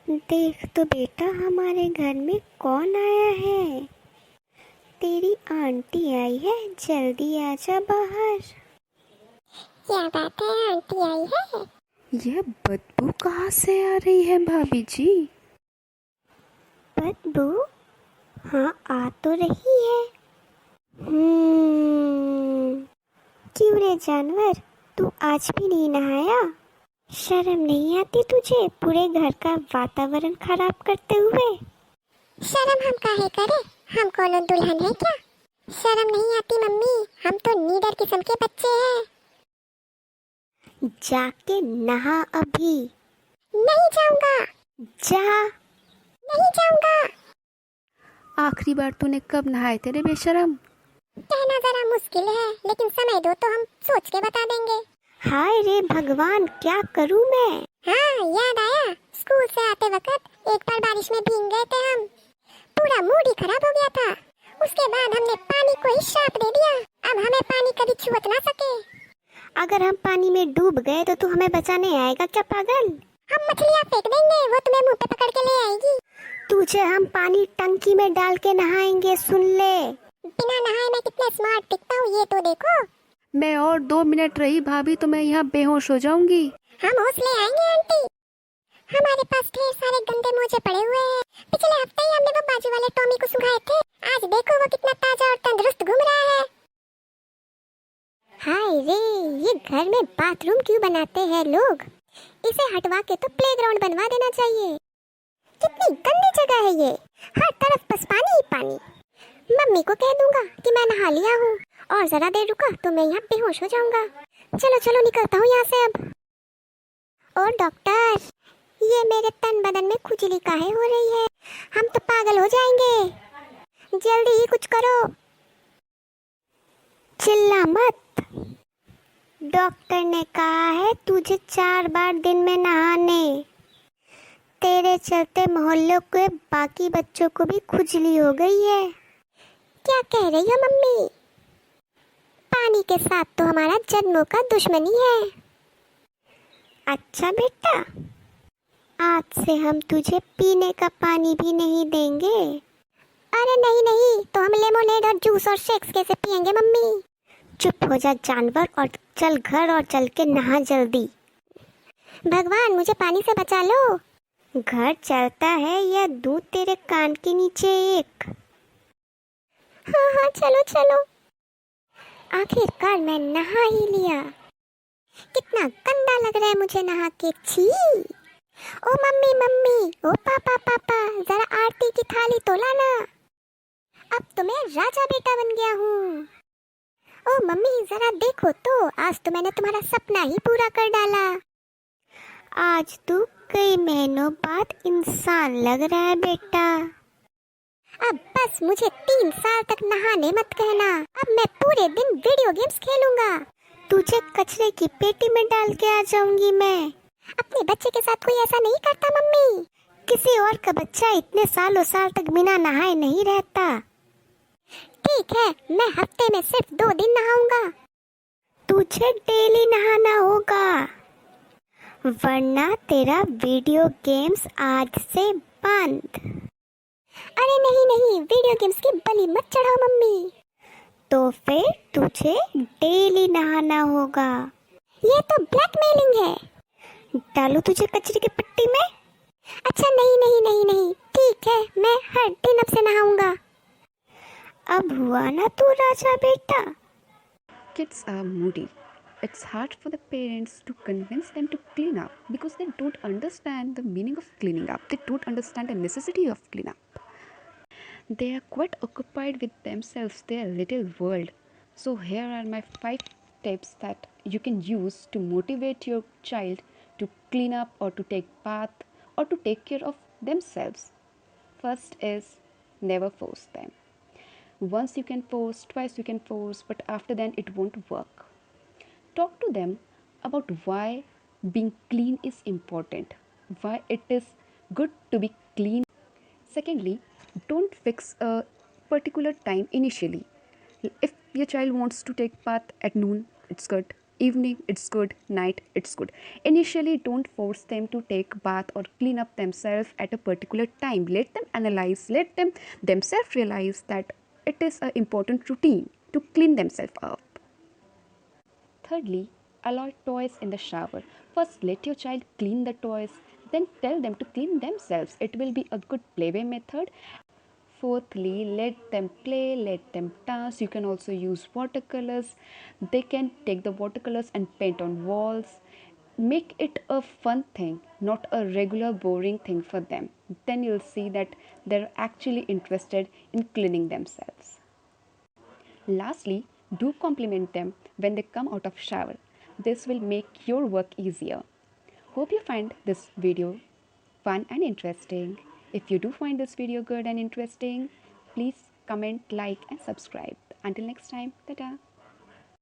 देख तो बेटा, हमारे घर में कौन आया है। तेरी आंटी आई है, जल्दी आजा बाहर। क्या बात है, आंटी आई है? यह बदबू कहाँ से आ रही है भाभी जी? बदबू? हाँ, आ तो रही है। क्यों रे जानवर, तू आज भी नहीं नहाया? शर्म नहीं आती तुझे पूरे घर का वातावरण खराब करते हुए? शर्म हम काहे करे? हम कौन दुल्हन है क्या? शर्म नहीं आती मम्मी, हम तो नीडर किस्म के बच्चे हैं। जाके नहा अभी। नहीं जाऊंगा। जा। नहीं जाऊंगा। आखिरी बार तूने कब नहाए थे रे बेशरम? कहना जरा मुश्किल है, लेकिन समय दो तो हम सोच के बता देंगे। हाय रे भगवान, क्या करूं मैं? हाँ, याद आया, स्कूल से आते वक्त एक बार बारिश में भीग गए थे हम। पूरा मूड ही खराब हो गया था। उसके बाद हमने पानी को ही श्राप दे दिया। अब हमें पानी कभी छुअत ना सके। अगर हम पानी में डूब गए तो तू हमें बचाने आएगा क्या पागल? हम मछलियाँ फेंक देंगे, वो तुम्हें मुंह पे पकड़ के ले आएगी। तुझे हम पानी टंकी में डाल के नहाएंगे, सुन ले। बिना नहाए मैं कितना स्मार्ट दिखता हूँ, ये तो देखो। मैं और 2 मिनट रही भाभी तो मैं यहाँ बेहोश हो जाऊंगी। हम होश ले आएंगे आंटी। हमारे पास ढेर सारे गंदे मोजे पड़े हुए हैं। पिछले हफ्ते ही हमने वो बाजू वाले टॉमी को सुखाए थे। आज देखो वो कितना ताजा और तंदुरुस्त घूम रहा है। हाय रे, ये घर में बाथरूम क्यों बनाते हैं लोग? इसे हटवा के तो प्लेग्राउंड बनवा देना चाहिए। कितनी गंदी जगह है ये, हर तरफ बस पानी ही पानी। मम्मी को कह दूंगा कि मैं नहा लिया हूँ, और जरा देर रुका तो मैं यहाँ बेहोश हो जाऊंगा। चलो चलो, निकलता हूँ यहाँ से अब। और डॉक्टर, ये मेरे तन बदन में खुजली काहे हो रही है? हम तो पागल हो जाएंगे। जल्दी ही कुछ करो। चिल्ला मत। डॉक्टर ने कहा है तुझे 4 बार दिन में नहाने। तेरे चलते मोहल्ले के बाकी बच्चों को भी खुजली हो गई है। क्या कह रही हो मम्मी? पानी के साथ तो हमारा जन्मों का दुश्मनी है। अच्छा बेटा, आज से हम तुझे पीने का पानी भी नहीं देंगे। अरे नहीं नहीं, तो हम लेमोनेड और जूस और शेक्स कैसे पियेंगे मम्मी? चुप हो जा जानवर, और चल घर और चल के नहा जल्दी। भगवान, मुझे पानी से बचा लो। घर चलता है या दूध तेरे कान के नीचे एक? हाँ हाँ, चलो चलो। आखिरकार मैं नहा ही लिया। कितना गंदा लग रहा है मुझे नहा के, छी। ओ मम्मी मम्मी, ओ पापा पापा, जरा आरती की थाली तो लाना। अब तो मैं राजा बेटा बन गया हूँ। ओ मम्मी जरा देखो तो, आज तो मैंने तुम्हारा सपना ही पूरा कर डाला। आज तू कई महीनों बाद इंसान लग रहा है बेटा। अब बस मुझे 3 साल तक नहाने मत कहना। अब मैं पूरे दिन वीडियो गेम्स खेलूंगा। तुझे कचरे की पेटी में डाल के आ जाऊंगी मैं। अपने बच्चे के साथ कोई ऐसा नहीं करता मम्मी। किसी और का बच्चा इतने सालों साल तक बिना नहाए नहीं रहता। ठीक है, मैं हफ्ते में सिर्फ 2 दिन नहाऊंगा। तुझे डेली नहाना होगा, वरना तेरा वीडियो गेम्स आज से बंद। अरे नहीं नहीं, वीडियो गेम्स की बलि मत चढ़ाओ मम्मी। तो फिर तुझे डेली नहाना होगा। ये तो ब्लैकमेलिंग है। डालू तुझे कचरे की पट्टी में? अच्छा नहीं नहीं नहीं नहीं, ठीक है, मैं हर दिन अब से नहाऊंगा। अब हुआ ना तू राजा बेटा। Kids are moody. It's hard for the parents to convince them to clean up because they don't understand the meaning of cleaning up. They don't understand the necessity of clean up. They are quite occupied with themselves, their little world. So here are my 5 tips that you can use to motivate your child to clean up or to take bath or to take care of themselves. First is never force them. Once you can force, twice you can force, but after then it won't work. Talk to them about why being clean is important, why it is good to be clean. Secondly, don't fix a particular time initially. If your child wants to take bath at noon, it's good. Evening, it's good. Night, it's good. Initially, don't force them to take bath or clean up themselves at a particular time. Let them analyze, let them themselves realize that it is an important routine to clean themselves up. Thirdly, allow toys in the shower. First, let your child clean the toys, then tell them to clean themselves. It will be a good playway method. Fourthly, let them play, let them dance. You can also use watercolors. They can take the watercolors and paint on walls. Make it a fun thing, not a regular boring thing for them. Then you'll see that they're actually interested in cleaning themselves. Lastly, do compliment them when they come out of shower. This will make your work easier. Hope you find this video fun and interesting. If you do find this video good and interesting, please comment, like and subscribe. Until next time, ta-ta.